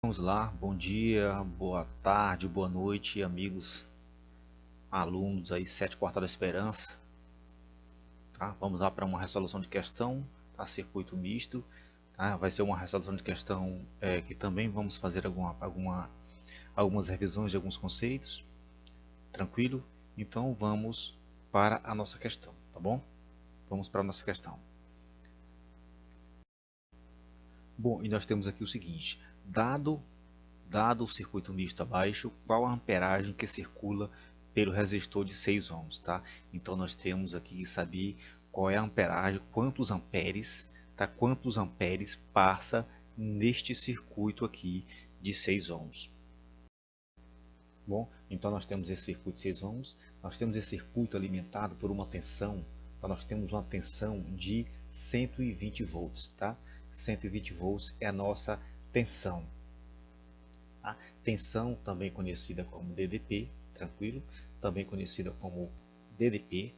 Vamos lá, bom dia, boa tarde, boa noite, amigos, alunos aí, Sete Portal da Esperança, tá? Vamos lá para uma resolução de questão, tá? Circuito misto, tá? Vai ser uma resolução de questão que também vamos fazer algumas revisões de alguns conceitos, tranquilo? Então vamos para a nossa questão, tá bom? Vamos para a nossa questão. Bom, e nós temos aqui o seguinte, dado o circuito misto abaixo, qual a amperagem que circula pelo resistor de 6 ohms, tá? Então nós temos aqui que saber qual é a amperagem, quantos amperes, tá? Quantos amperes passa neste circuito aqui de 6 ohms. Bom, então nós temos esse circuito de 6 ohms, nós temos esse circuito alimentado por uma tensão, então nós temos uma tensão de 120 volts, tá? 120 volts é a nossa tensão. Tá? Tensão, também conhecida como DDP, tranquilo, também conhecida como DDP.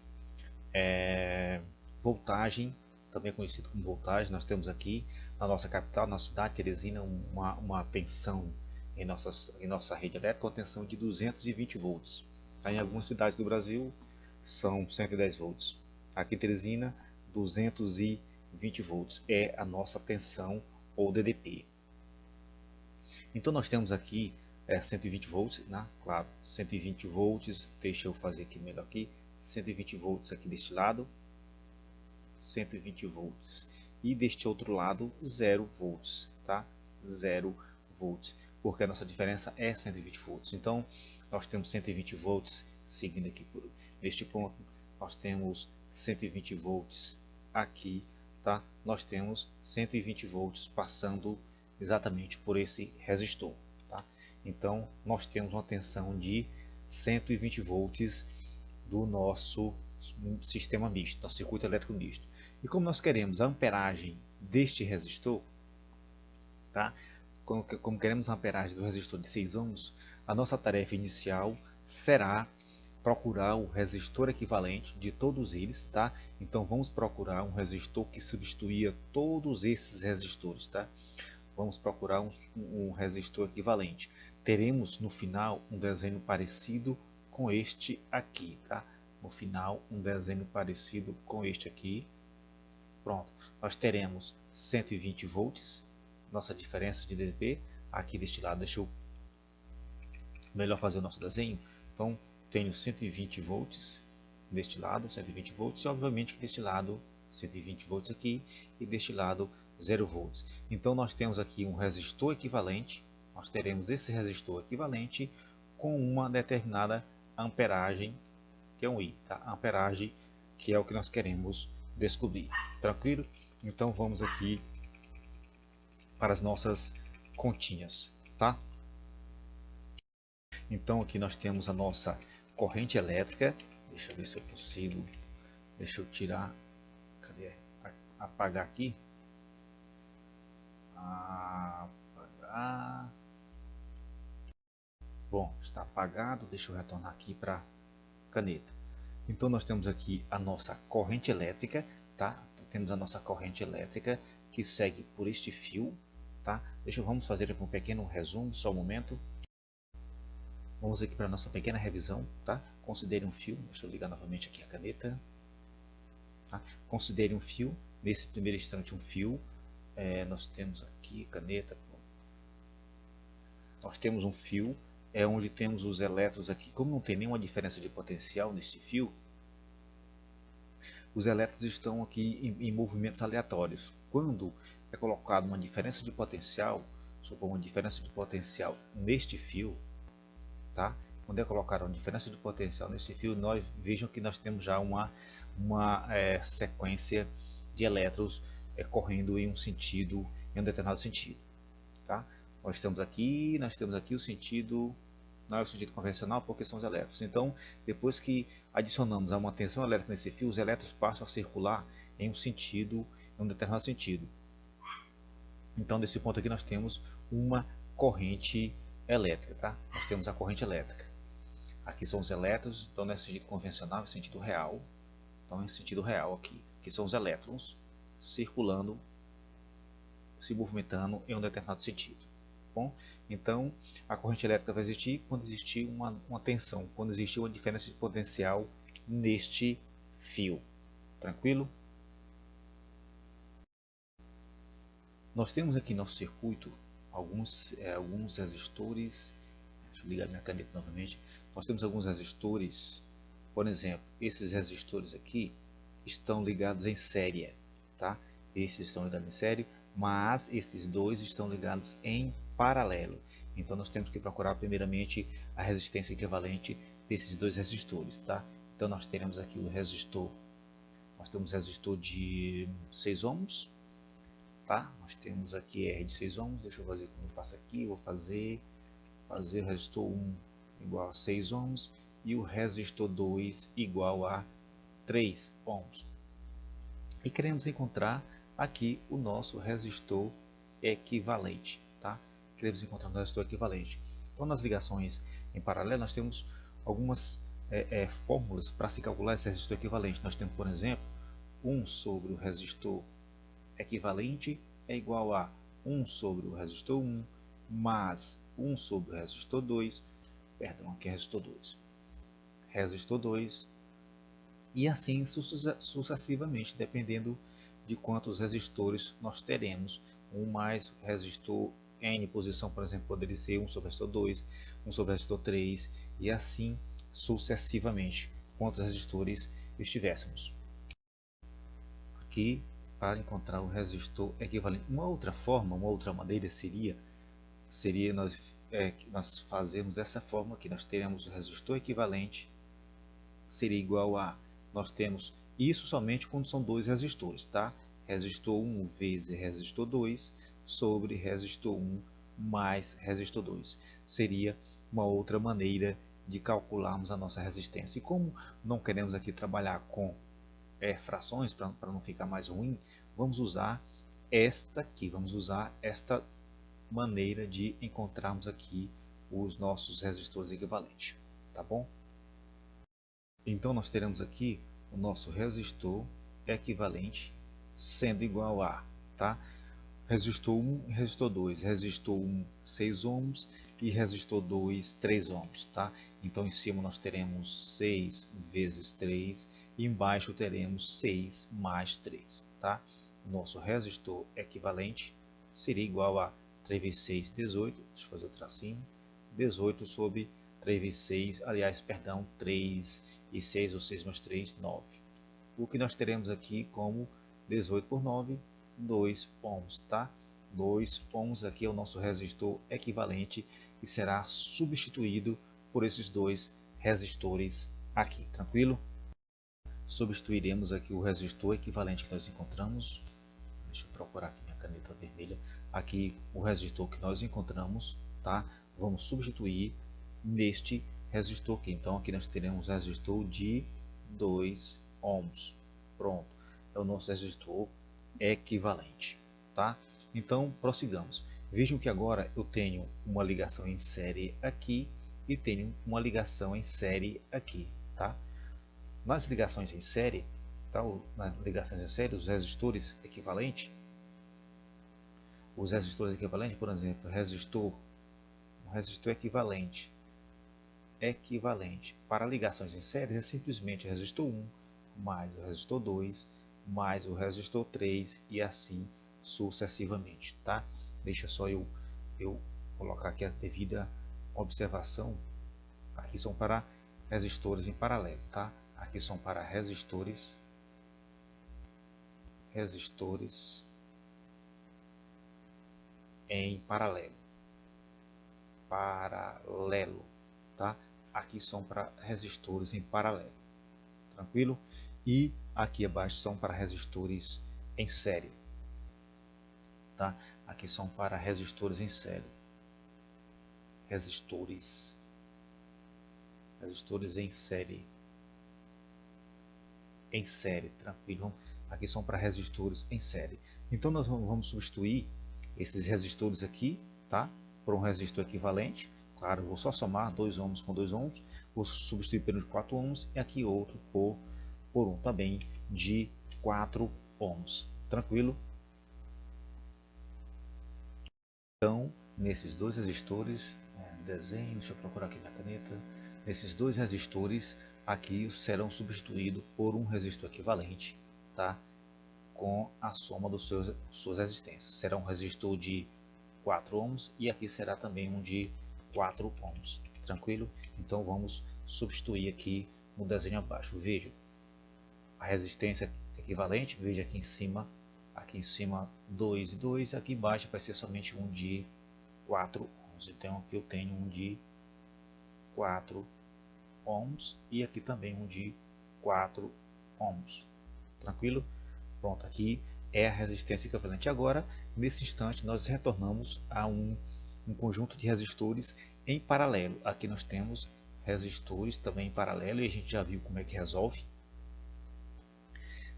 Voltagem, também conhecido como voltagem, nós temos aqui na nossa capital, na cidade de Teresina, uma tensão em nossa rede elétrica, uma tensão de 220 volts. Tá? Em algumas cidades do Brasil são 110 volts. Aqui em Teresina, 220 volts é a nossa tensão ou DDP. Então nós temos aqui 120 volts, né? Claro, 120 volts, deixa eu fazer aqui melhor aqui, 120 volts aqui deste lado, 120 volts, e deste outro lado 0 volts, tá? 0 volts, porque a nossa diferença é 120 volts. Então nós temos 120 volts seguindo aqui neste ponto, nós temos 120 volts aqui, tá? Nós temos 120 volts passando exatamente por esse resistor, tá? Então nós temos uma tensão de 120 volts do nosso sistema misto, nosso circuito elétrico misto. E como nós queremos a amperagem deste resistor, tá? Como queremos a amperagem do resistor de 6 ohms, a nossa tarefa inicial será procurar o resistor equivalente de todos eles, tá? Então vamos procurar um resistor que substituía todos esses resistores, tá? Vamos procurar um resistor equivalente. Teremos no final um desenho parecido com este aqui, tá? No final um desenho parecido com este aqui. Pronto, nós teremos 120 volts, nossa diferença de DDP. Aqui deste lado, deixa eu melhor fazer o nosso desenho. Então tenho 120 volts deste lado, 120 volts, e obviamente que deste lado 120 volts aqui, e deste lado 0 volts. Então nós temos aqui um resistor equivalente, nós teremos esse resistor equivalente com uma determinada amperagem, que é um I, tá? Amperagem, que é o que nós queremos descobrir. Tranquilo? Então vamos aqui para as nossas continhas, tá? Então aqui nós temos a nossa corrente elétrica. Deixa eu ver se eu consigo. Deixa eu tirar. Cadê? Apagar aqui. Apagar. Bom, está apagado. Deixa eu retornar aqui para caneta. Então nós temos aqui a nossa corrente elétrica, tá? Temos a nossa corrente elétrica que segue por este fio, tá? Vamos fazer aqui um pequeno resumo, só um momento. Vamos aqui para a nossa pequena revisão, tá? Considere um fio, deixa eu ligar novamente aqui a caneta. Tá? Considere um fio, nesse primeiro instante um fio, nós temos aqui caneta, nós temos um fio, onde temos os elétrons aqui, como não tem nenhuma diferença de potencial neste fio, os elétrons estão aqui em movimentos aleatórios. Quando é colocada uma diferença de potencial, supor uma diferença de potencial neste fio, tá? Quando é colocada uma diferença de potencial nesse fio, vejam que nós temos já uma sequência de elétrons correndo em um determinado sentido, tá? Nós temos aqui o sentido, não é o sentido convencional porque são os elétrons. Então, depois que adicionamos uma tensão elétrica nesse fio, os elétrons passam a circular em um determinado sentido. Então, desse ponto aqui nós temos uma corrente elétrica, tá? Nós temos a corrente elétrica. Aqui são os elétrons, então não é sentido convencional, é sentido real. Então é sentido real aqui. Aqui são os elétrons circulando, se movimentando em um determinado sentido. bom? Então, a corrente elétrica vai existir quando existir uma tensão, quando existir uma diferença de potencial neste fio. Tranquilo? Nós temos aqui no nosso circuito alguns resistores. Deixa eu ligar minha caneta novamente. Nós temos alguns resistores. Por exemplo, esses resistores aqui estão ligados em série, tá? Esses estão ligados em série, mas esses dois estão ligados em paralelo. Então nós temos que procurar primeiramente a resistência equivalente desses dois resistores, tá? Então nós teremos aqui o resistor, nós temos resistor de 6 ohms, tá? Nós temos aqui R de 6 ohms, deixa eu fazer como eu faço aqui, vou fazer o resistor 1 igual a 6 ohms e o resistor 2 igual a 3 ohms. E queremos encontrar aqui o nosso resistor equivalente, tá? Queremos encontrar o resistor equivalente. Então, nas ligações em paralelo, nós temos algumas fórmulas para se calcular esse resistor equivalente. Nós temos, por exemplo, 1 sobre o resistor equivalente é igual a 1 sobre o resistor 1 mais 1 sobre o resistor 2, perdão, aqui é resistor 2, e assim sucessivamente, dependendo de quantos resistores nós teremos. Um mais resistor N posição, por exemplo, poderia ser 1 sobre resistor 2, 1 sobre resistor 3, e assim sucessivamente, quantos resistores estivéssemos. Aqui, para encontrar o resistor equivalente, uma outra forma, uma outra maneira seria nós fazermos essa forma que nós teremos o resistor equivalente seria igual a, nós temos isso somente quando são dois resistores, tá? Resistor 1 vezes resistor 2 sobre resistor 1 mais resistor 2. Seria uma outra maneira de calcularmos a nossa resistência. E como não queremos aqui trabalhar com frações para não ficar mais ruim, vamos usar esta maneira de encontrarmos aqui os nossos resistores equivalentes, tá bom? Então nós teremos aqui o nosso resistor equivalente sendo igual a, tá? Resistor 1 e resistor 2. Resistor 1, 6 ohms e resistor 2, 3 ohms, tá? Então em cima nós teremos 6 vezes 3 e embaixo teremos 6 mais 3, tá? O nosso resistor equivalente seria igual a 3 vezes 6, 18. Deixa eu fazer o tracinho. 18 sobre 3 vezes 6, aliás, perdão, 3 e 6, ou 6 mais 3, 9. O que nós teremos aqui como 18 por 9, 2 ohms, tá? 2 ohms aqui é o nosso resistor equivalente e será substituído por esses dois resistores aqui, tranquilo? Substituiremos aqui o resistor equivalente que nós encontramos. Deixa eu procurar aqui minha caneta vermelha. Aqui o resistor que nós encontramos, tá? Vamos substituir neste resistor aqui. Então aqui nós teremos resistor de 2 ohms. Pronto, é o nosso resistor equivalente, tá? Então prossigamos. Vejam que agora eu tenho uma ligação em série aqui e tenho uma ligação em série aqui, tá? Nas ligações em série, tá? Nas ligações em série, os resistores equivalentes, por exemplo, um resistor equivalente para ligações em série é simplesmente o resistor 1 mais o resistor 2 mais o resistor 3 e assim sucessivamente, tá? Deixa só eu colocar aqui a devida observação. Aqui são para resistores em paralelo, tá? Aqui são para resistores em paralelo, tá? Aqui são para resistores em paralelo, tranquilo? E aqui abaixo são para resistores em série, tá? Aqui são para resistores em série, resistores em série, tranquilo? Aqui são para resistores em série. Então nós vamos substituir esses resistores aqui, tá? Por um resistor equivalente. Claro, vou só somar 2 ohms com 2 ohms, vou substituir por 4 ohms e aqui outro por um também de 4 ohms. Tranquilo? Então, nesses dois resistores, desenho, deixa eu procurar aqui minha caneta, nesses dois resistores aqui serão substituídos por um resistor equivalente, tá? Com a soma dos suas resistências. Será um resistor de 4 ohms e aqui será também um de 4 ohms. Tranquilo? Então vamos substituir aqui no desenho abaixo. Veja a resistência equivalente, veja aqui em cima 2 e 2, aqui embaixo vai ser somente um de 4 ohms. Então aqui eu tenho um de 4 ohms e aqui também um de 4 ohms. Tranquilo? Pronto, aqui é a resistência equivalente. Agora, nesse instante, nós retornamos a um conjunto de resistores em paralelo. Aqui nós temos resistores também em paralelo e a gente já viu como é que resolve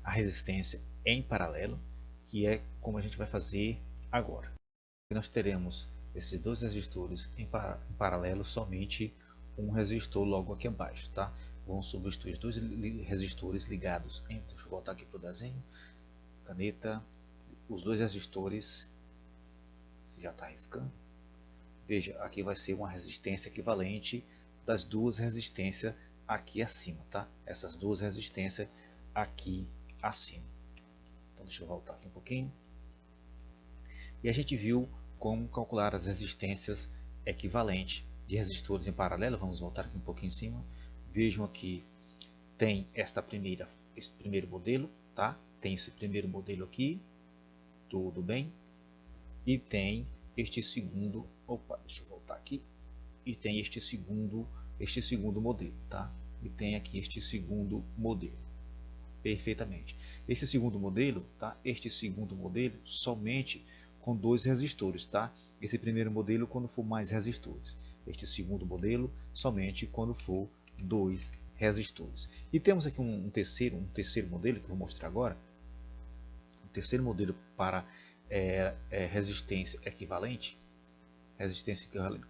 a resistência em paralelo, que é como a gente vai fazer agora. Aqui nós teremos esses dois resistores em paralelo, somente um resistor logo aqui abaixo, tá? Vamos substituir os dois resistores ligados em, deixa eu voltar aqui para o desenho, caneta, os dois resistores, se já está riscando, veja, aqui vai ser uma resistência equivalente das duas resistências aqui acima, tá? Essas duas resistências aqui acima. Então deixa eu voltar aqui um pouquinho. E a gente viu como calcular as resistências equivalentes de resistores em paralelo. Vamos voltar aqui um pouquinho em cima. Vejam aqui, tem esse primeiro modelo, tá? Tem esse primeiro modelo aqui, tudo bem? E tem este segundo, opa, deixa eu voltar aqui, e tem este segundo modelo, tá? E tem aqui este segundo modelo, perfeitamente. Esse segundo modelo, tá? Este segundo modelo somente com dois resistores, tá? Esse primeiro modelo quando for mais resistores. Este segundo modelo somente quando for dois resistores. E temos aqui um terceiro modelo que eu vou mostrar agora. Um terceiro modelo para resistência equivalente.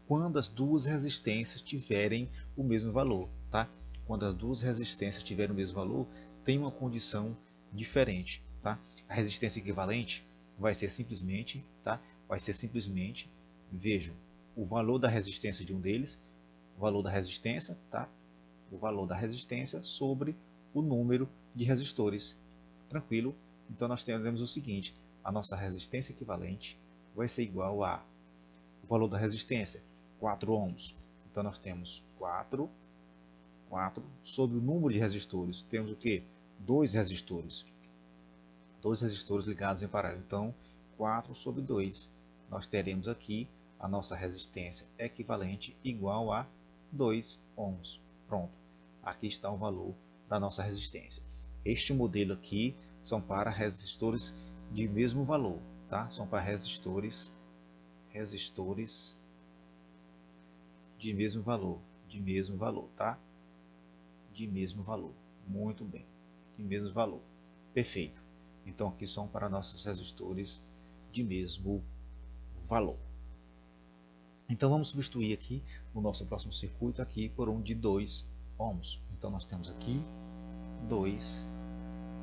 Quando as duas resistências tiverem o mesmo valor, tá? Quando as duas resistências tiverem o mesmo valor, tem uma condição diferente, tá? A resistência equivalente vai ser simplesmente, tá? Vai ser simplesmente, vejam, o valor da resistência de um deles, o valor da resistência, tá? O valor da resistência sobre o número de resistores. Tranquilo? Então nós teremos o seguinte, a nossa resistência equivalente vai ser igual a o valor da resistência, 4 ohms. Então nós temos 4 sobre o número de resistores. Temos o que? Dois resistores ligados em paralelo. Então 4 sobre 2. Nós teremos aqui a nossa resistência equivalente igual a 2 ohms. Pronto. Aqui está o valor da nossa resistência. Este modelo aqui são para resistores de mesmo valor, tá? São para resistores de mesmo valor, tá? De mesmo valor, muito bem, de mesmo valor, perfeito. Então aqui são para nossos resistores de mesmo valor. Então vamos substituir aqui no nosso próximo circuito aqui por um de 2 ohms. Então nós temos aqui 2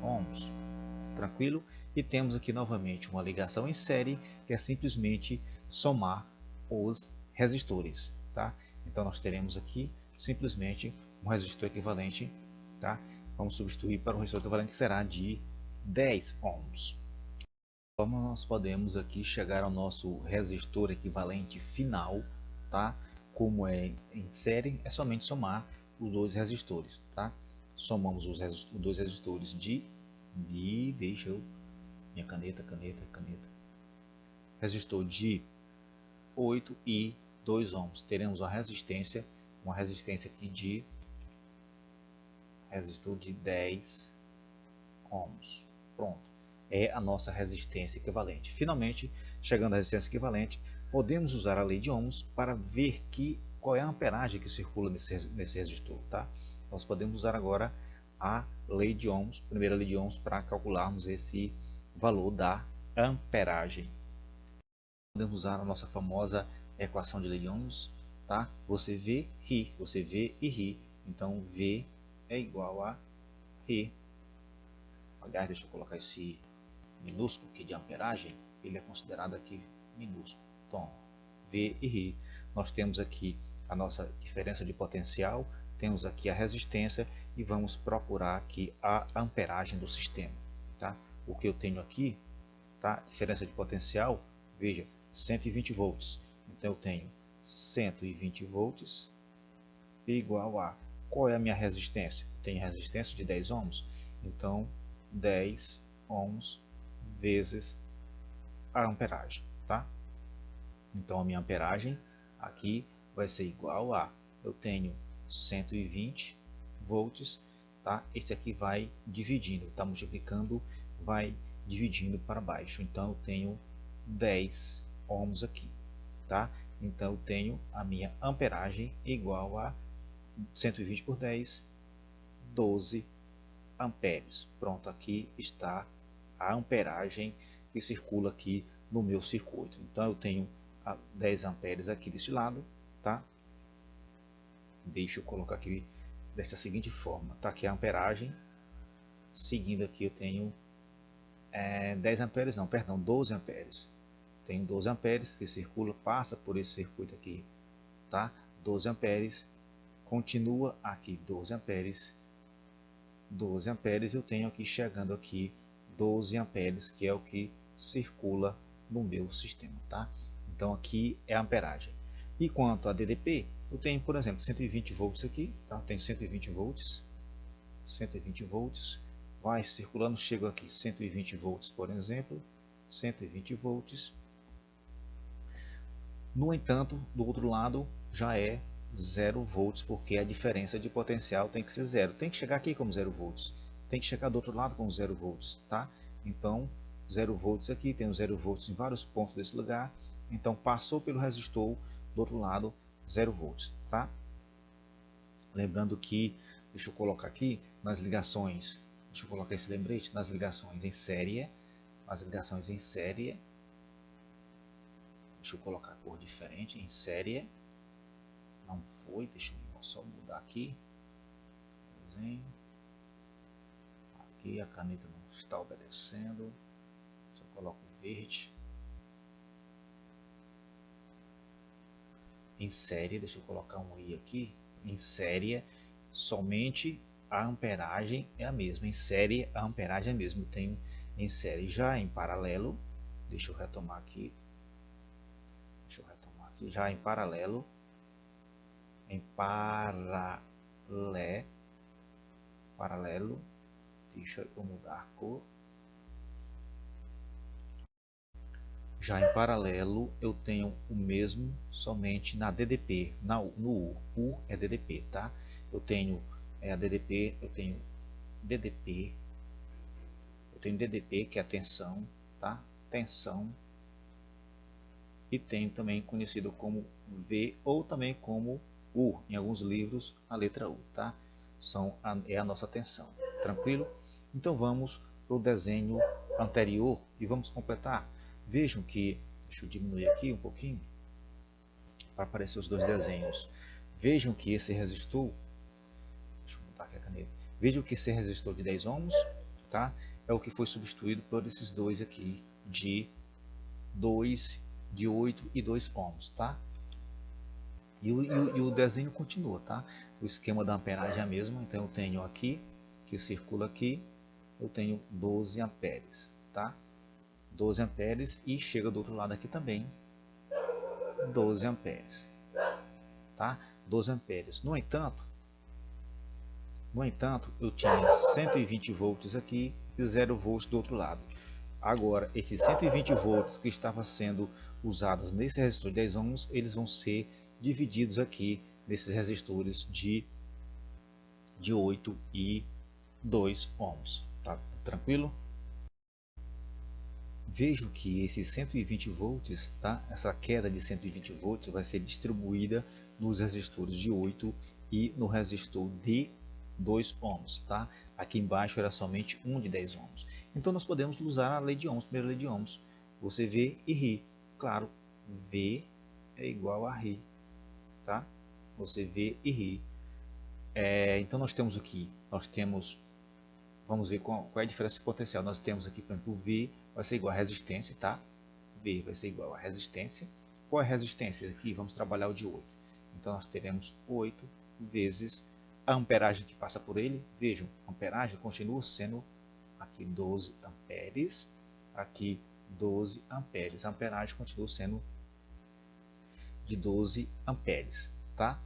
ohms, tranquilo? E temos aqui novamente uma ligação em série que é simplesmente somar os resistores, tá? Então nós teremos aqui simplesmente um resistor equivalente, tá? Vamos substituir para um resistor equivalente que será de 10 ohms. Como nós podemos aqui chegar ao nosso resistor equivalente final, tá? Como é em série, é somente somar os dois resistores, tá? Somamos os dois resistores deixa eu, minha caneta, resistor de 8 e 2 ohms. Teremos uma resistência aqui de resistor de 10 ohms. Pronto. É a nossa resistência equivalente. Finalmente, chegando à resistência equivalente, podemos usar a lei de ohms para ver qual é a amperagem que circula nesse resistor, tá? Nós podemos usar agora a lei de ohms, primeira lei de ohms, para calcularmos esse valor da amperagem. Podemos usar a nossa famosa equação de lei de ohms, tá? Você vê e ri. Então V é igual a R. Aliás, deixa eu colocar esse minúsculo aqui de amperagem, ele é considerado aqui minúsculo. Então, V V e R. Nós temos aqui a nossa diferença de potencial, temos aqui a resistência e vamos procurar aqui a amperagem do sistema. Tá? O que eu tenho aqui, tá? Diferença de potencial, veja, 120 volts. Então eu tenho 120 volts igual a, qual é a minha resistência? Eu tenho resistência de 10 ohms, então 10 ohms vezes a amperagem, tá? Então a minha amperagem aqui vai ser igual a, eu tenho 120 volts, tá? Esse aqui vai dividindo, tá multiplicando, vai dividindo para baixo. Então eu tenho 10 ohms aqui, tá? Então eu tenho a minha amperagem igual a 120 por 10, 12 amperes. Pronto, aqui está a amperagem que circula aqui no meu circuito. Então eu tenho 10 amperes aqui deste lado, tá? Deixa eu colocar aqui desta seguinte forma, tá? Aqui a amperagem, seguindo aqui eu tenho 10 amperes, não, perdão, 12 amperes. Tenho 12 amperes que circula, passa por esse circuito aqui, tá? 12 amperes, continua aqui 12 amperes, 12 amperes, eu tenho aqui chegando aqui 12 amperes, que é o que circula no meu sistema, tá? Então aqui é a amperagem. E quanto a DDP, eu tenho, por exemplo, 120 volts aqui, tá? Tenho 120 volts, 120 volts, vai circulando, chego aqui 120 volts, por exemplo, 120 volts. No entanto, do outro lado já é 0 volts, porque a diferença de potencial tem que ser zero. Tem que chegar aqui como 0 volts, tem que chegar do outro lado com 0 volts, tá? Então, 0 volts aqui, tem 0 volts em vários pontos desse lugar, então passou pelo resistor, do outro lado 0 volts, tá? Lembrando que, deixa eu colocar aqui, nas ligações, deixa eu colocar esse lembrete, nas ligações em série, deixa eu colocar a cor diferente, em série, não foi, deixa eu só mudar aqui, desenho, aqui a caneta não está obedecendo, só coloco verde, em série, deixa eu colocar um i aqui, em série, somente a amperagem é a mesma, em série a amperagem é a mesma, eu tenho em série. Já em paralelo, deixa eu retomar aqui, já em paralelo, deixa eu mudar a cor. Já em paralelo, eu tenho o mesmo somente na DDP, no U. U é DDP, tá? Eu tenho a DDP, eu tenho DDP, que é a tensão, tá? Tensão. E tenho também conhecido como V ou também como U, em alguns livros a letra U, tá? É a nossa tensão, tranquilo? Então vamos para o desenho anterior e vamos completar. Vejam que, deixa eu diminuir aqui um pouquinho, para aparecer os dois desenhos. Vejam que esse resistor, deixa eu botar aqui a caneta, vejam que esse resistor de 10 ohms, tá? É o que foi substituído por esses dois aqui de 8 e 2 ohms, tá? E o desenho continua, tá? O esquema da amperagem é a mesma, então eu tenho aqui, que circula aqui, eu tenho 12 amperes, tá? 12 amperes e chega do outro lado aqui também, 12 amperes, tá? 12 amperes. No entanto, eu tinha 120 volts aqui e 0 volts do outro lado. Agora, esses 120 volts que estavam sendo usados nesse resistor de 10 ohms, eles vão ser divididos aqui nesses resistores de 8 e 2 ohms. Tá tranquilo? Vejo que esses 120 volts, tá? Essa queda de 120 volts vai ser distribuída nos resistores de 8 e no resistor de 2 ohms, tá? Aqui embaixo era somente um de 10 ohms. Então nós podemos usar a lei de ohms, primeira lei de ohms. Você vê e ri. Claro, V é igual a ri, tá? Você vê e ri. Então nós temos aqui, vamos ver qual é a diferença de potencial. Nós temos aqui, por exemplo, o V vai ser igual a resistência, tá? V vai ser igual a resistência, Qual é a resistência? Aqui vamos trabalhar o de 8. Então nós teremos 8 vezes a amperagem que passa por ele. Vejam, a amperagem continua sendo aqui 12 amperes, aqui 12 amperes. A amperagem continua sendo de 12 amperes, tá?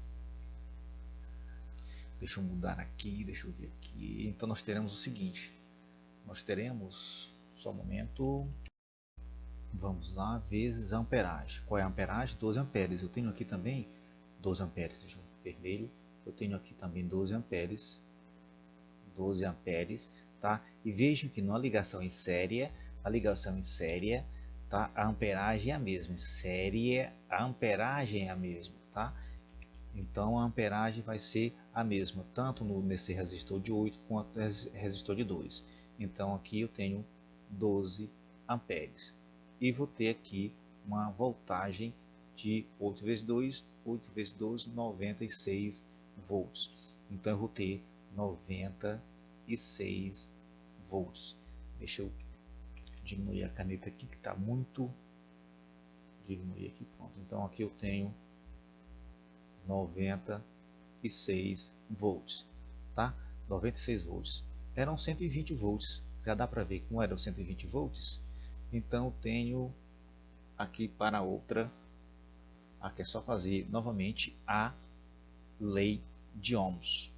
Deixa eu mudar aqui, deixa eu ver aqui. Então nós teremos o seguinte, nós teremos, só um momento, vamos lá, vezes a amperagem. Qual é a amperagem? 12 amperes. Eu tenho aqui também 12 amperes, deixa eu vermelho. Eu tenho aqui também 12 amperes, 12 amperes, tá? E vejam que na ligação em série, tá? A amperagem é a mesma. Em série, a amperagem é a mesma, tá? Então a amperagem vai ser a mesma, tanto nesse resistor de 8 quanto no resistor de 2. Então aqui eu tenho 12 amperes. E vou ter aqui uma voltagem de 8 vezes 2, 8 vezes 12, 96 volts. Então eu vou ter 96 volts. Deixa eu diminuir a caneta aqui que está muito... Diminuir aqui, pronto. Então aqui eu tenho 96 volts, tá? 96 volts. Eram 120 volts. Já dá para ver como eram 120 volts. Então eu tenho aqui para outra. Aqui é só fazer novamente a lei de ohms.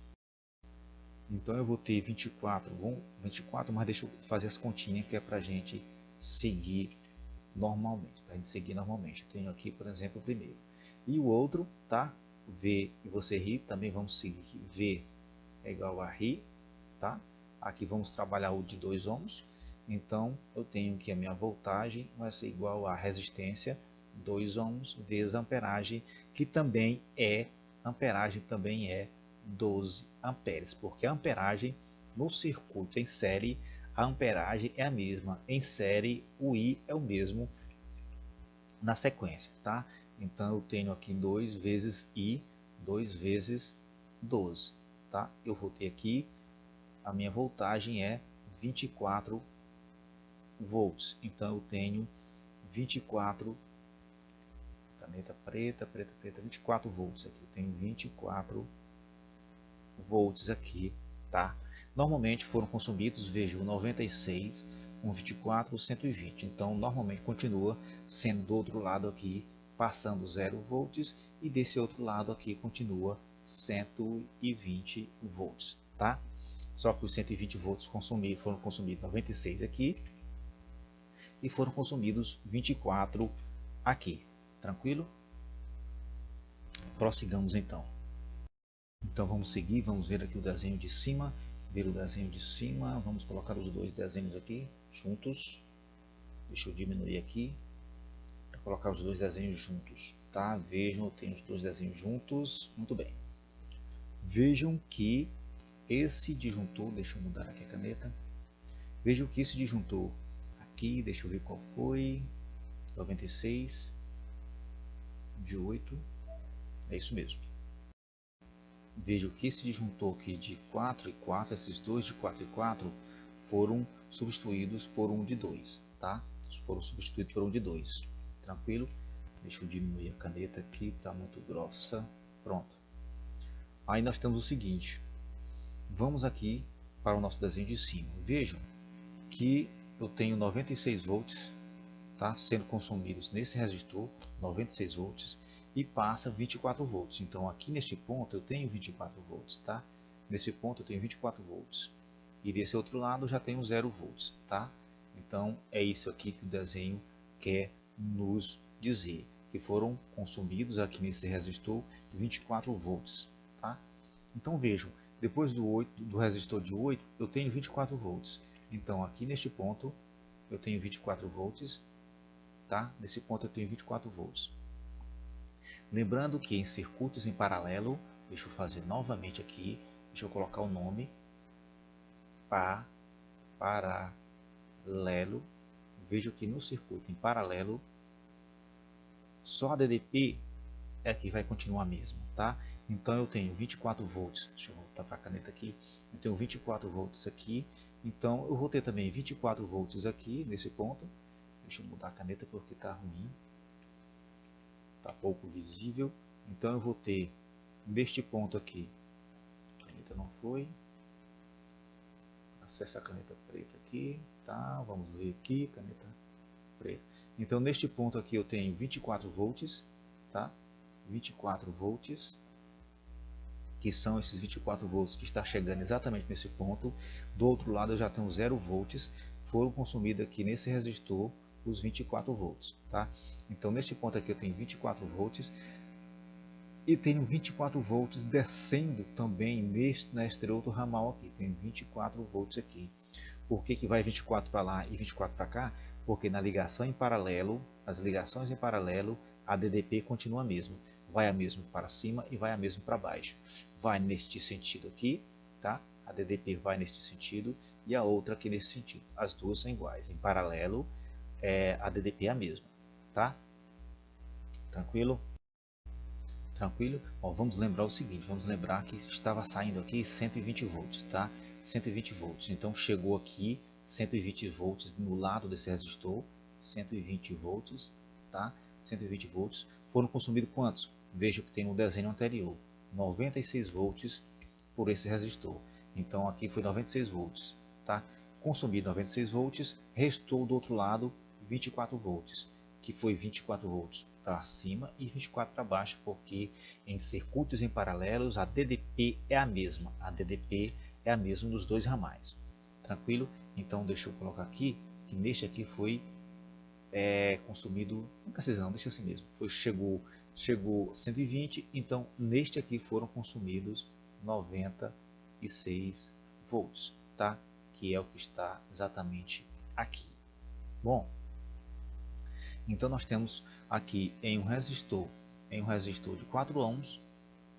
Então eu vou ter 24, mas deixa eu fazer as continhas que é para a gente seguir normalmente. Eu tenho aqui, por exemplo, o primeiro. E o outro, tá? V e você ri, também vamos seguir. V é igual a ri, tá? Aqui vamos trabalhar o de 2 ohms. Então eu tenho que a minha voltagem vai ser igual a resistência 2 ohms vezes amperagem, que também é 12 amperes, porque a amperagem no circuito em série, a amperagem é a mesma. Em série, o I é o mesmo na sequência, tá? Então eu tenho aqui 2 vezes I, 2 vezes 12, tá? Eu vou ter aqui, a minha voltagem é 24 volts. Então eu tenho 24, caneta preta, 24 volts aqui. Eu tenho 24 volts aqui, tá? Normalmente foram consumidos, veja, 96, 24, 120. Então normalmente continua sendo do outro lado aqui passando 0 volts e desse outro lado aqui continua 120 volts, tá? Só que os 120 volts foram consumidos 96 aqui e foram consumidos 24 aqui, tranquilo? Prossigamos então. Então vamos seguir, vamos ver aqui o desenho de cima, vamos colocar os dois desenhos aqui juntos. Deixa eu diminuir aqui para colocar os dois desenhos juntos, tá? Vejam, eu tenho os dois desenhos juntos, muito bem. Vejam que esse disjuntor, deixa eu mudar aqui a caneta. Vejam que esse disjuntor aqui, deixa eu ver qual foi, 96 de 8, é isso mesmo. Vejo que esse disjuntor aqui de 4 e 4, esses dois de 4 e 4, foram substituídos por um de 2, tá? Foram substituídos por um de 2, tranquilo? Deixa eu diminuir a caneta aqui, está muito grossa, pronto. Aí nós temos o seguinte, vamos aqui para o nosso desenho de cima. Vejam que eu tenho 96 volts, tá? Sendo consumidos nesse resistor, 96 volts, e passa 24 volts. Então aqui neste ponto eu tenho 24 volts, tá? Nesse ponto eu tenho 24 volts. E desse outro lado já tenho 0 volts, tá? Então é isso aqui que o desenho quer nos dizer, que foram consumidos aqui nesse resistor 24 volts, tá? Então vejam, depois do resistor de 8 eu tenho 24 volts. Então aqui neste ponto eu tenho 24 volts, tá? Nesse ponto eu tenho 24 volts. Lembrando que em circuitos em paralelo, deixa eu fazer novamente aqui, deixa eu colocar o nome, paralelo. Vejo que no circuito em paralelo, só a DDP é que vai continuar mesmo, tá? Então eu tenho 24 volts, deixa eu voltar para a caneta aqui, eu tenho 24 volts aqui, então eu vou ter também 24 volts aqui nesse ponto, deixa eu mudar a caneta porque está ruim. Está pouco visível. Então eu vou ter neste ponto aqui, a caneta não foi, acessa a caneta preta aqui, tá? Vamos ver aqui, caneta preta. Então neste ponto aqui eu tenho 24 volts, tá? 24 volts, que são esses 24 volts que está chegando exatamente nesse ponto. Do outro lado eu já tenho 0 volts, foram consumidos aqui nesse resistor os 24 volts, tá? Então neste ponto aqui eu tenho 24 volts e tenho 24 volts descendo também neste outro ramal aqui, tem 24 volts aqui. Por que vai 24 para lá e 24 para cá? Porque na ligação em paralelo, as ligações em paralelo, a DDP continua a mesma. Vai a mesmo para cima e vai a mesmo para baixo. Vai neste sentido aqui, tá? A DDP vai neste sentido e a outra aqui nesse sentido. As duas são iguais. Em paralelo, a DDP é a mesma, tá? Tranquilo? Tranquilo? Ó, vamos lembrar o seguinte, vamos lembrar que estava saindo aqui 120 volts, tá? 120 volts, então chegou aqui 120 volts no lado desse resistor, 120 volts, tá? 120 volts, foram consumidos quantos? Veja que tem no desenho anterior, 96 volts por esse resistor, então aqui foi 96 volts, tá? Consumido 96 volts, restou do outro lado 24 volts, que foi 24 volts para cima e 24 para baixo, porque em circuitos em paralelos a DDP é a mesma, a DDP é a mesma dos dois ramais. Tranquilo? Então deixa eu colocar aqui, que neste aqui foi consumido, não precisa não, deixa assim mesmo, chegou 120, então neste aqui foram consumidos 96 volts, tá? Que é o que está exatamente aqui. Bom, então nós temos aqui em um resistor de 4 ohms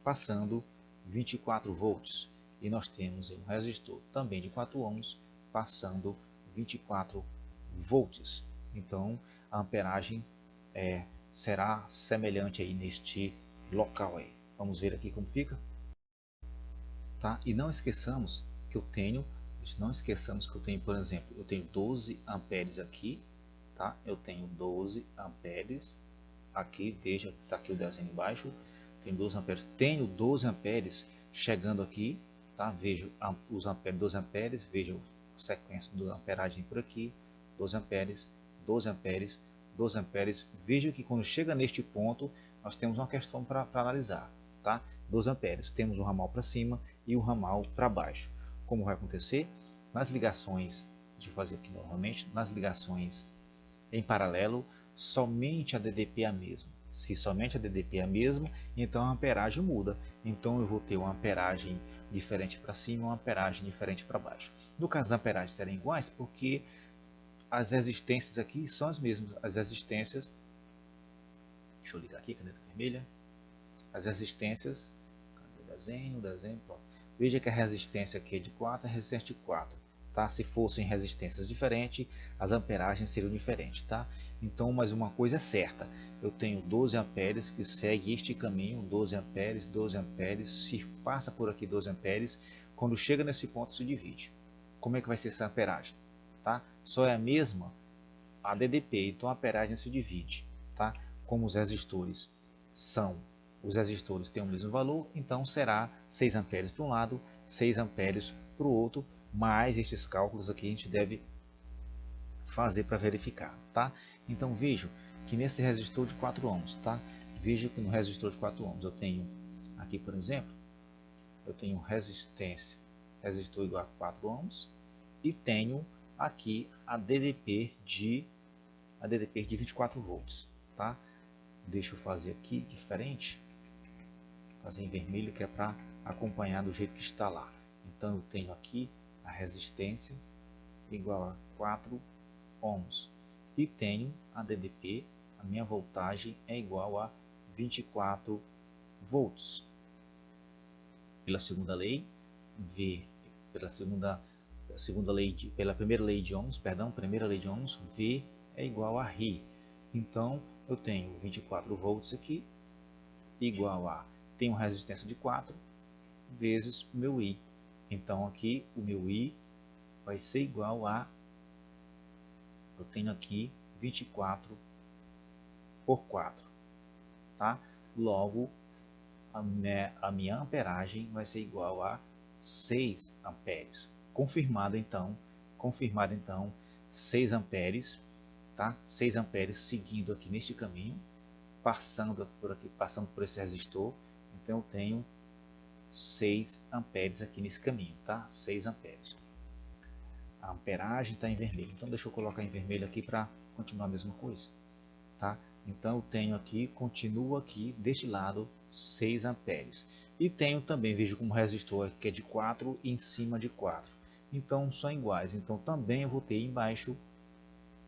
passando 24 volts e nós temos em um resistor também de 4 ohms passando 24 volts. Então a amperagem será semelhante aí neste local aí. Vamos ver aqui como fica, tá? E não esqueçamos que eu tenho, por exemplo, eu tenho 12 amperes aqui, tá? Eu tenho 12 amperes aqui, veja que está aqui o desenho embaixo, tem 12 amperes, tenho 12 amperes chegando aqui, tá? Veja os amperes, 12 amperes, veja a sequência da amperagem por aqui, 12 amperes, 12 amperes, 12 amperes, veja que quando chega neste ponto, nós temos uma questão para analisar, tá? 12 amperes, temos um ramal para cima e um ramal para baixo. Como vai acontecer? Nas ligações, deixa eu fazer aqui novamente, nas ligações em paralelo, somente a DDP é a mesma. Se somente a DDP é a mesma, então a amperagem muda. Então eu vou ter uma amperagem diferente para cima e uma amperagem diferente para baixo. No caso, as amperagens serão iguais porque as resistências aqui são as mesmas. As resistências, deixa eu ligar aqui, caneta vermelha. As resistências, cadê o desenho, pronto. Veja que a resistência aqui é de 4, a resistência de 4. Tá? Se fossem resistências diferentes, as amperagens seriam diferentes, tá? Então, mas uma coisa é certa, eu tenho 12 amperes que segue este caminho, 12 amperes, 12 amperes, se passa por aqui 12 amperes, quando chega nesse ponto se divide. Como é que vai ser essa amperagem? Tá? Só é a mesma a DDP, então a amperagem se divide, tá? Como os resistores têm o mesmo valor, então será 6 amperes para um lado, 6 amperes para o outro, mas estes cálculos aqui a gente deve fazer para verificar, tá? Então vejo que nesse resistor de 4 ohms, tá? Veja que no resistor de 4 ohms eu tenho aqui, por exemplo, eu tenho resistor igual a 4 ohms e tenho aqui a DDP de 24 volts, tá? Deixa eu fazer aqui diferente, fazer em vermelho que é para acompanhar do jeito que está lá. Então eu tenho aqui a resistência igual a 4 ohms e tenho a DDP, a minha voltagem é igual a 24 volts. Pela segunda lei, pela primeira lei de Ohms, V é igual a RI. Então eu tenho 24 volts aqui igual a, tenho resistência de 4 vezes o meu I. Então aqui o meu I vai ser igual a, eu tenho aqui 24 por 4, tá? Logo, a minha amperagem vai ser igual a 6 amperes. Confirmado então 6 amperes, tá? 6 amperes seguindo aqui neste caminho, passando por aqui, passando por esse resistor. Então eu tenho 6 amperes aqui nesse caminho, tá? 6 amperes. A amperagem está em vermelho, então deixa eu colocar em vermelho aqui para continuar a mesma coisa, tá? Então eu tenho aqui, continua aqui deste lado 6 amperes. E tenho também, vejo como resistor que é de 4 e em cima de 4. Então são iguais, então também eu vou ter embaixo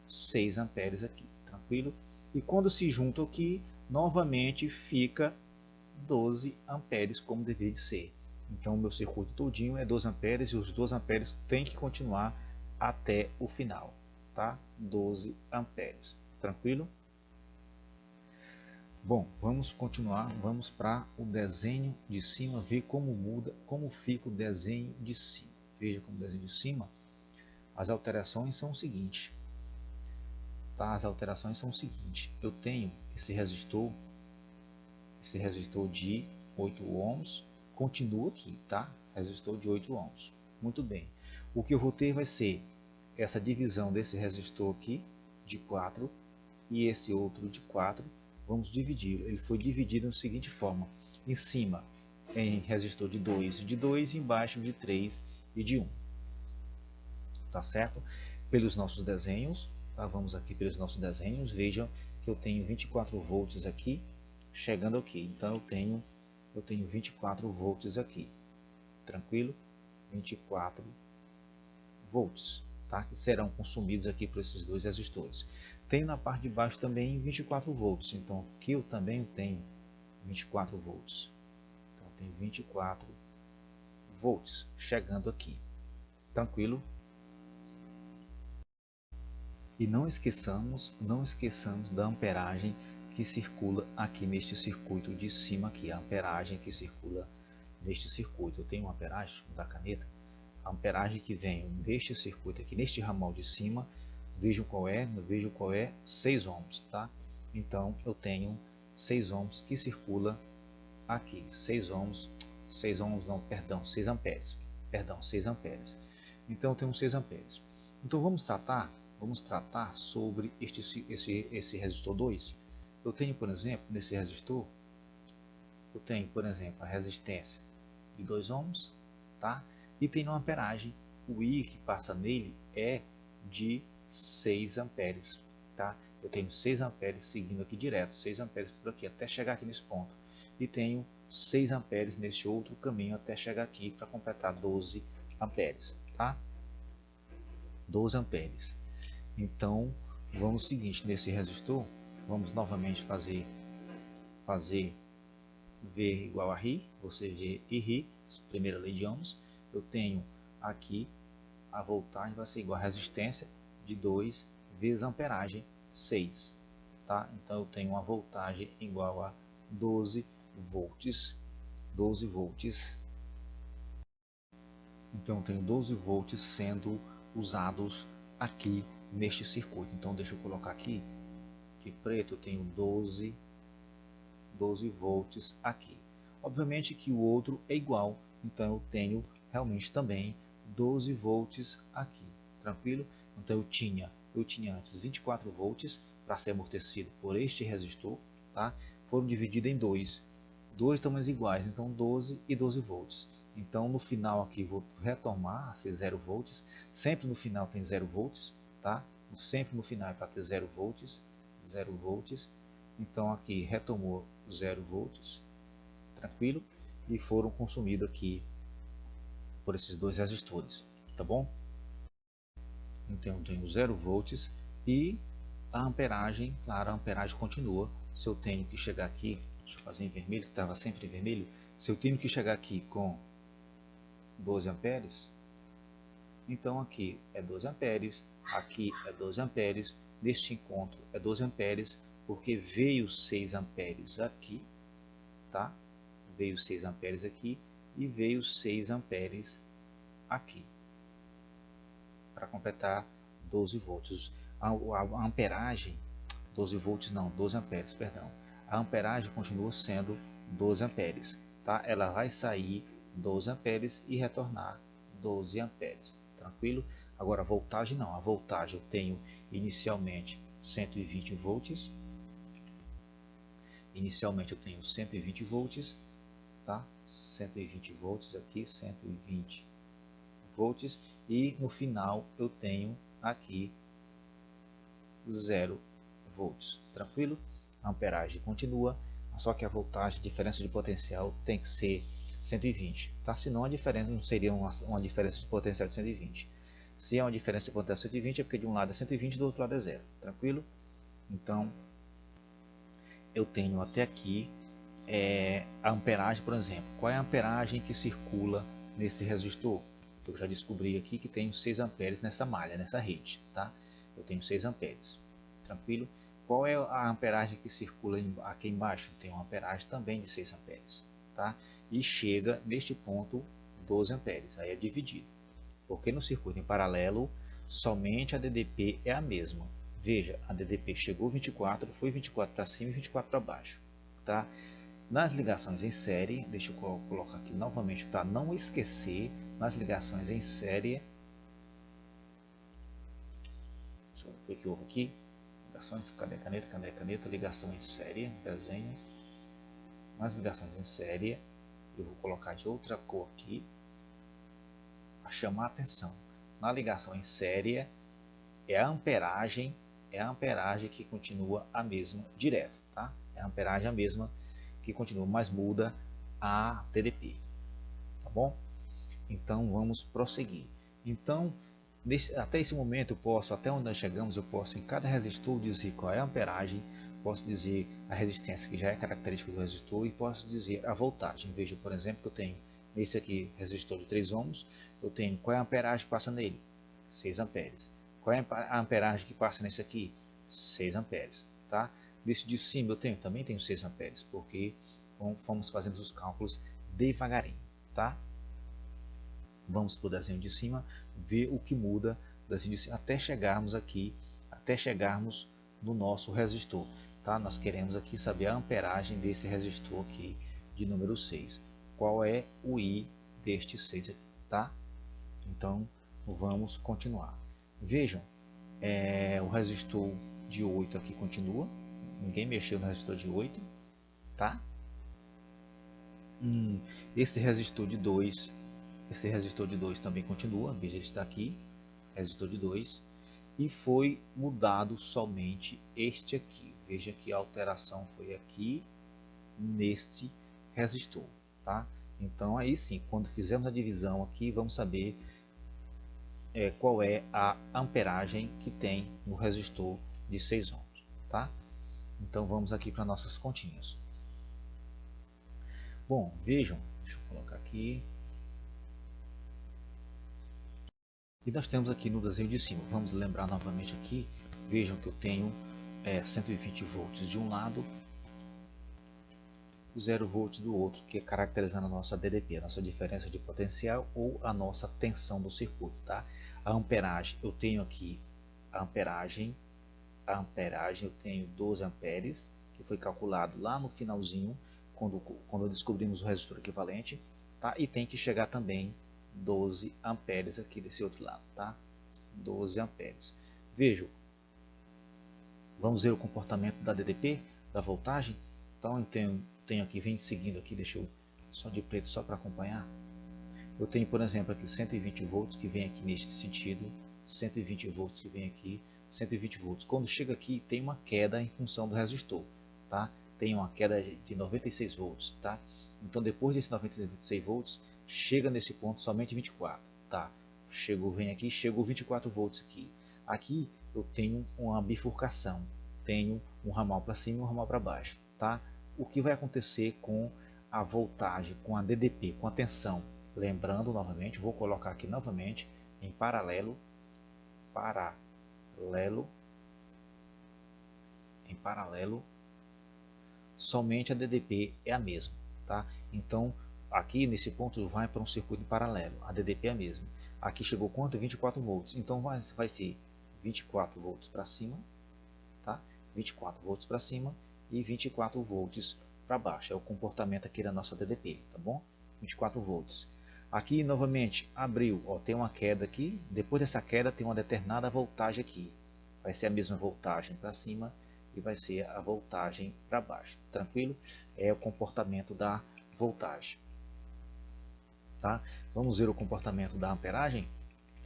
6 amperes aqui, tranquilo? E quando se junta aqui, novamente fica 12 amperes como deveria de ser. Então o meu circuito todinho é 12 amperes e os 12 amperes tem que continuar até o final, tá? 12 amperes, tranquilo? Bom, vamos continuar, vamos para o desenho de cima, ver como muda, como fica o desenho de cima. Veja como o desenho de cima, as alterações são o seguinte, tá? As alterações são o seguinte, eu tenho esse resistor de 8 ohms, continua aqui, tá? Resistor de 8 ohms. Muito bem. O que eu vou ter vai ser essa divisão desse resistor aqui de 4 e esse outro de 4. Vamos dividir. Ele foi dividido da seguinte forma: em cima em resistor de 2 e de 2, embaixo de 3 e de 1. Tá certo? Pelos nossos desenhos, tá? Vamos aqui pelos nossos desenhos, vejam que eu tenho 24 volts aqui, chegando aqui. Então eu tenho 24 volts aqui, tranquilo? 24 volts, tá? Que serão consumidos aqui por esses dois resistores. Tenho na parte de baixo também 24 volts, então aqui eu também tenho 24 volts. Então tem 24 volts chegando aqui, tranquilo? E não esqueçamos da amperagem que circula aqui neste circuito de cima aqui, a amperagem que circula neste circuito. Eu tenho uma amperagem da caneta, a amperagem que vem deste circuito aqui, neste ramal de cima, vejo qual é 6 ohms, tá? Então eu tenho 6 ohms que circula aqui, 6 ohms não, perdão, 6 amperes, perdão, 6 amperes. Então eu tenho 6 amperes. Então vamos tratar sobre esse resistor 2. Eu tenho, por exemplo, nesse resistor, eu tenho, por exemplo, a resistência de 2 ohms, tá? E tem uma amperagem, o I que passa nele é de 6 amperes, tá? Eu tenho 6 amperes seguindo aqui direto, 6 amperes por aqui, até chegar aqui nesse ponto. E tenho 6 amperes neste outro caminho até chegar aqui para completar 12 amperes, tá? 12 amperes. Então, vamos o seguinte, nesse resistor, vamos novamente fazer V igual a RI, você V e RI, primeira lei de Ohms. Eu tenho aqui a voltagem vai ser igual a resistência de 2 vezes a amperagem 6, tá? Então eu tenho uma voltagem igual a 12 volts, 12 volts. Então eu tenho 12 volts sendo usados aqui neste circuito. Então deixa eu colocar aqui de preto, eu tenho 12 volts aqui. Obviamente que o outro é igual, então eu tenho realmente também 12 volts aqui, tranquilo? Então eu tinha antes 24 volts para ser amortecido por este resistor, tá? Foram divididos em dois tamanhos iguais, então 12 e 12 volts. Então no final aqui vou retomar a ser 0 volts, sempre no final tem 0 volts, tá? Sempre no final é para ter 0 volts, 0 volts. Então aqui retomou 0 volts, tranquilo, e foram consumidos aqui por esses dois resistores, tá bom? Então eu tenho 0 volts e a amperagem, claro, a amperagem continua. Se eu tenho que chegar aqui, deixa eu fazer em vermelho, que estava sempre em vermelho, se eu tenho que chegar aqui com 12 amperes, então aqui é 12 amperes, aqui é 12 amperes, neste encontro é 12 amperes, porque veio 6 amperes aqui, tá? Veio 6 amperes aqui e veio 6 amperes aqui, para completar 12 volts. A amperagem, 12 volts não, 12 amperes, perdão. a amperagem continua sendo 12 amperes, tá? Ela vai sair 12 amperes e retornar 12 amperes, tranquilo? Agora a voltagem não, a voltagem eu tenho inicialmente 120 volts, tá? 120 volts aqui, 120 volts, e no final eu tenho aqui 0 volts, tranquilo? A amperagem continua, só que a voltagem, diferença de potencial tem que ser 120, tá? Senão a diferença não seria uma diferença de potencial de 120. Se é uma diferença de potencial de 120 é porque de um lado é 120 e do outro lado é 0, tranquilo? Então eu tenho até aqui a amperagem, por exemplo. Qual é a amperagem que circula nesse resistor? Eu já descobri aqui que tenho 6 amperes nessa malha, nessa rede, tá? Eu tenho 6 amperes, tranquilo? Qual é a amperagem que circula aqui embaixo? Tem uma amperagem também de 6 amperes, tá? E chega neste ponto 12 amperes, aí é dividido. Porque no circuito em paralelo, somente a DDP é a mesma. Veja, a DDP chegou 24, foi 24 para cima e 24 para baixo, tá? Nas ligações em série, deixa eu colocar aqui novamente para não esquecer, nas ligações em série, deixa eu ver o que houve aqui, ligações, cadê a caneta, ligação em série, desenho, nas ligações em série, eu vou colocar de outra cor aqui, para chamar a atenção. Na ligação em série, é a amperagem que continua a mesma direto, tá? É a amperagem a mesma que continua, mas muda a TDP, tá bom? Então vamos prosseguir. Então até esse momento eu posso, até onde nós chegamos, eu posso em cada resistor dizer qual é a amperagem, posso dizer a resistência que já é característica do resistor e posso dizer a voltagem. Veja, por exemplo, que eu tenho nesse aqui resistor de 3 ohms, eu tenho qual é a amperagem que passa nele? 6 amperes. Qual é a amperagem que passa nesse aqui? 6 amperes, tá? Nesse de cima eu também tenho 6 amperes, porque fomos fazendo os cálculos devagarinho, tá? Vamos para o desenho de cima, ver o que muda desenho de cima, até chegarmos aqui, até chegarmos no nosso resistor, tá? Nós queremos aqui saber a amperagem desse resistor aqui de número 6. Qual é o I deste 6 aqui, tá? Então vamos continuar. Vejam, o resistor de 8 aqui continua, ninguém mexeu no resistor de 8, tá? Esse resistor de 2 também continua, veja, ele está aqui, resistor de 2, e foi mudado somente este aqui. Veja que a alteração foi aqui neste resistor, tá? Então aí sim, quando fizermos a divisão aqui, vamos saber qual é a amperagem que tem no resistor de 6 ohms, tá? Então vamos aqui para nossas continhas. Bom, vejam, deixa eu colocar aqui. E nós temos aqui no desenho de cima, vamos lembrar novamente aqui, vejam que eu tenho 120 volts de um lado, 0 volts do outro, que é caracterizando a nossa DDP, a nossa diferença de potencial ou a nossa tensão do circuito, tá? A amperagem, eu tenho aqui a amperagem eu tenho 12 amperes, que foi calculado lá no finalzinho, quando descobrimos o resistor equivalente, tá? E tem que chegar também 12 amperes aqui desse outro lado, tá? 12 amperes. Vejam, vamos ver o comportamento da DDP, da voltagem. Então eu tenho aqui, vem seguindo aqui, deixa eu só de preto só para acompanhar. Eu tenho, por exemplo, aqui 120 volts que vem aqui neste sentido, 120 volts que vem aqui, 120 volts. Quando chega aqui tem uma queda em função do resistor, tá? Tem uma queda de 96 volts, tá? Então depois desse 96 volts, chega nesse ponto somente 24, tá? Vem aqui, chegou 24 volts aqui. Aqui eu tenho uma bifurcação, tenho um ramal para cima e um ramal para baixo, tá? O que vai acontecer com a voltagem, com a DDP, com a tensão? Lembrando novamente, vou colocar aqui novamente em paralelo, somente a DDP é a mesma, tá? Então, aqui nesse ponto vai para um circuito em paralelo, a DDP é a mesma. Aqui chegou quanto? 24 volts, então vai ser 24 volts para cima, tá? 24 volts para cima e 24 volts para baixo. É o comportamento aqui da nossa DDP, tá bom? 24 volts. Aqui novamente abriu, ó, tem uma queda aqui. Depois dessa queda tem uma determinada voltagem aqui. Vai ser a mesma voltagem para cima e vai ser a voltagem para baixo. Tranquilo? É o comportamento da voltagem. Tá? Vamos ver o comportamento da amperagem?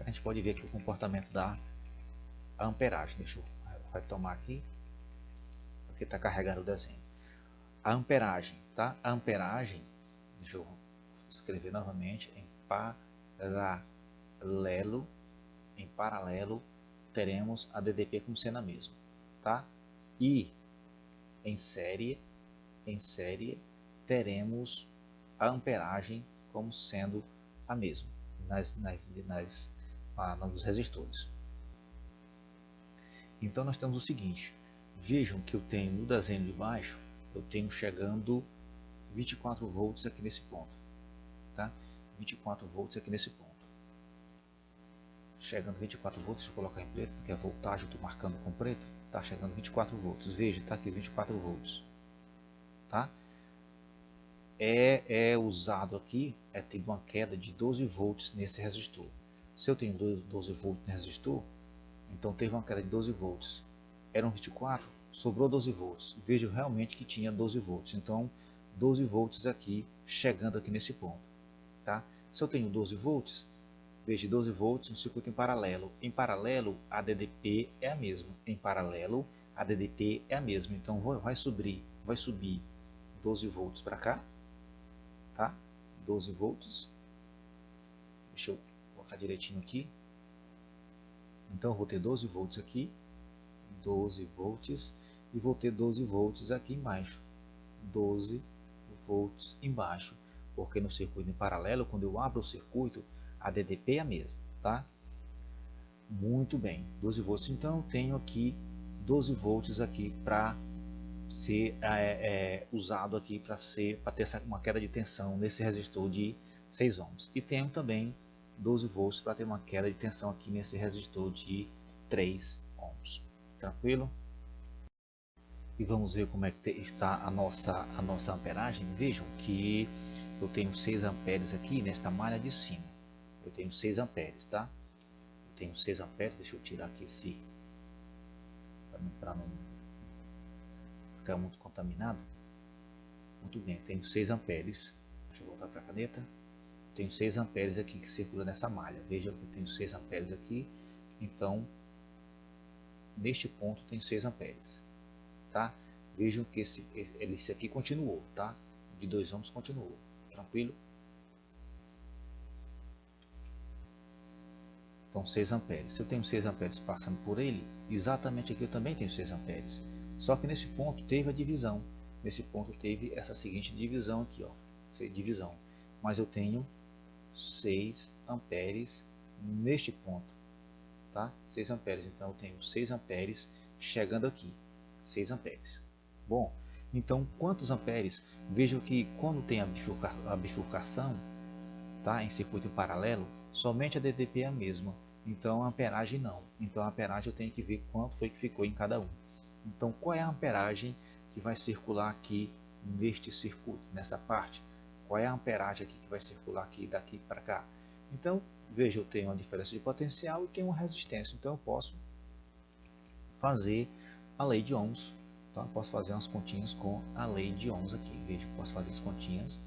A gente pode ver aqui o comportamento da amperagem. Deixa eu retomar aqui, porque está carregado o desenho. A amperagem, tá? A amperagem, deixa eu escrever novamente, em paralelo teremos a DDP como sendo a mesma, tá? E em série teremos a amperagem como sendo a mesma nos resistores. Então nós temos o seguinte, vejam que eu tenho no desenho de baixo, eu tenho chegando 24 volts aqui nesse ponto, tá? 24 volts aqui nesse ponto. Chegando 24 volts, deixa eu colocar em preto, porque a voltagem eu estou marcando com preto, tá chegando 24 volts. Veja, tá aqui 24 volts, tá? É usado aqui, tem uma queda de 12 volts nesse resistor. Se eu tenho 12 volts no resistor, então teve uma queda de 12 volts. Eram 24, sobrou 12 volts. Vejo realmente que tinha 12 volts. Então 12 volts aqui, chegando aqui nesse ponto, tá? Se eu tenho 12 volts, veja 12 volts no circuito em paralelo. Em paralelo, a DDP é a mesma. Em paralelo, a DDP é a mesma. Então vai subir 12 volts para cá, tá? 12 volts. Deixa eu colocar direitinho aqui. Então eu vou ter 12 volts aqui, 12 volts, e vou ter 12 volts aqui embaixo, 12 volts embaixo, porque no circuito em paralelo, quando eu abro o circuito, a DDP é a mesma, tá? Muito bem, 12 volts, então eu tenho aqui 12 volts aqui para ser usado aqui para ter uma queda de tensão nesse resistor de 6 ohms. E tenho também 12 volts para ter uma queda de tensão aqui nesse resistor de 3 ohms. Tranquilo? E vamos ver como é que está a nossa amperagem. Vejam que eu tenho 6 amperes aqui nesta malha de cima. Eu tenho 6 amperes, tá? Eu tenho 6 amperes, deixa eu tirar aqui esse para não ficar muito contaminado. Muito bem, tenho 6 amperes. Deixa eu voltar para a caneta. Tenho 6 amperes aqui que circula nessa malha. Veja que eu tenho 6 amperes aqui. Então, neste ponto tem 6 amperes. Tá? Vejam que esse aqui continuou, tá? De 2 ohms continuou. Tranquilo? Então, 6 amperes. Se eu tenho 6 amperes passando por ele, exatamente aqui eu também tenho 6 amperes. Só que nesse ponto teve a divisão. Nesse ponto teve essa seguinte divisão aqui, ó. Divisão. Mas eu tenho 6 amperes neste ponto, tá? 6 amperes, então eu tenho 6 amperes chegando aqui, 6 amperes. Bom, então quantos amperes? Vejo que quando tem a bifurcação, tá? Em circuito em paralelo, somente a DDP é a mesma, então a amperagem não. Então a amperagem eu tenho que ver quanto foi que ficou em cada um. Então qual é a amperagem que vai circular aqui neste circuito, nessa parte? Qual é a amperagem aqui que vai circular aqui daqui para cá? Então, veja, eu tenho uma diferença de potencial e tenho uma resistência. Então, eu posso fazer a lei de Ohms. Tá? Posso fazer umas continhas com a lei de Ohms aqui. Veja, posso fazer as continhas.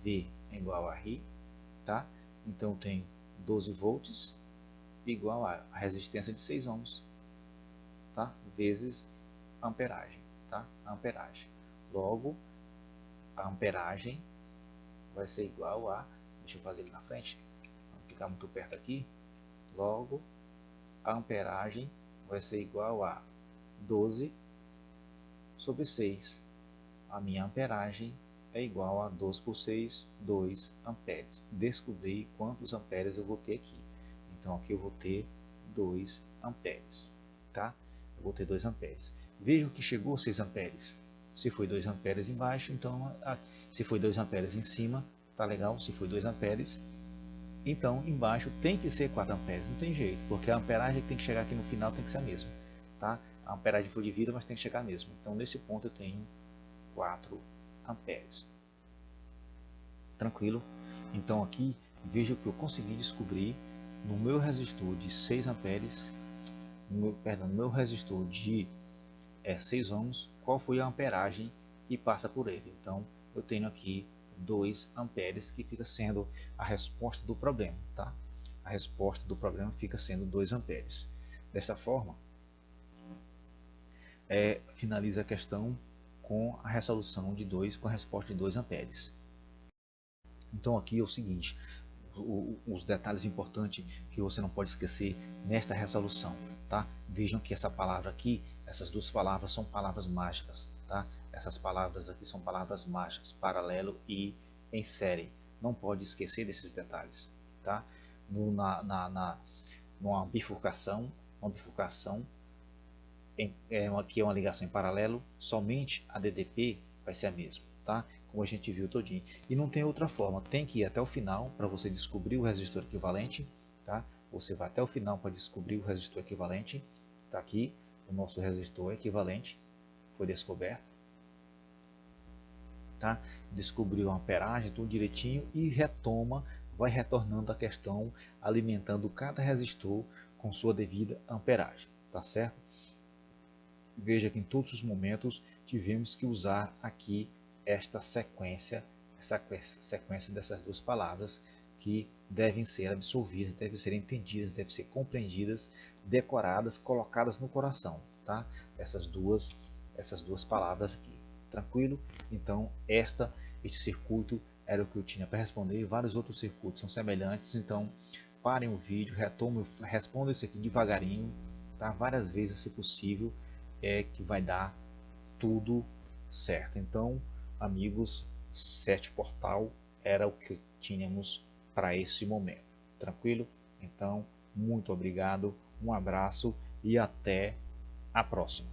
V é igual a R. Tá? Então, eu tenho 12 volts igual a resistência de 6 ohms. Tá? Vezes a amperagem. Tá? A amperagem. Logo, a amperagem vai ser igual a, deixa eu fazer ele na frente, não ficar muito perto aqui, logo a amperagem vai ser igual a 12 sobre 6. A minha amperagem é igual a 12 por 6, 2 amperes. Descobri quantos amperes eu vou ter aqui. Então aqui eu vou ter 2 amperes, tá? Eu vou ter 2 amperes. Vejam que chegou 6 amperes. Se foi 2 amperes embaixo, então se foi 2 amperes em cima, tá legal. Se foi 2 amperes, então embaixo tem que ser 4 amperes. Não tem jeito, porque a amperagem que tem que chegar aqui no final tem que ser a mesma, tá? a amperagem foi de vida, mas tem que chegar mesmo. Então nesse ponto eu tenho 4 amperes. Tranquilo? Então aqui veja que eu consegui descobrir no meu resistor de 6 amperes, no meu resistor de 6 ohms, qual foi a amperagem que passa por ele. Então eu tenho aqui 2 amperes, que fica sendo a resposta do problema, tá? A resposta do problema fica sendo 2 amperes. Dessa forma, finaliza a questão com a resolução de 2, com a resposta de 2 amperes. Então aqui é o seguinte, os detalhes importantes que você não pode esquecer nesta resolução, tá? Vejam que essa palavra aqui, essas duas palavras são palavras mágicas, tá? Essas palavras aqui são palavras mágicas, paralelo e em série. Não pode esquecer desses detalhes, tá? Numa bifurcação, aqui é uma ligação em paralelo, somente a DDP vai ser a mesma, tá? Como a gente viu todinho. E não tem outra forma, tem que ir até o final para você descobrir o resistor equivalente, tá? Você vai até o final para descobrir o resistor equivalente. Tá aqui o nosso resistor equivalente, foi descoberto, tá? Descobriu a amperagem, tudo direitinho e retoma, vai retornando a questão, alimentando cada resistor com sua devida amperagem, tá certo? Veja que em todos os momentos tivemos que usar aqui esta sequência, essa sequência dessas duas palavras que devem ser absorvidas, devem ser entendidas, devem ser compreendidas, decoradas, colocadas no coração, tá? Essas duas palavras aqui, tranquilo? Então este circuito era o que eu tinha para responder. Vários outros circuitos são semelhantes, então parem o vídeo, retomem, respondam isso aqui devagarinho, tá? Várias vezes se possível, que vai dar tudo certo. Então, amigos, Sete Portal era o que tínhamos para esse momento. Tranquilo? Então, muito obrigado, um abraço e até a próxima.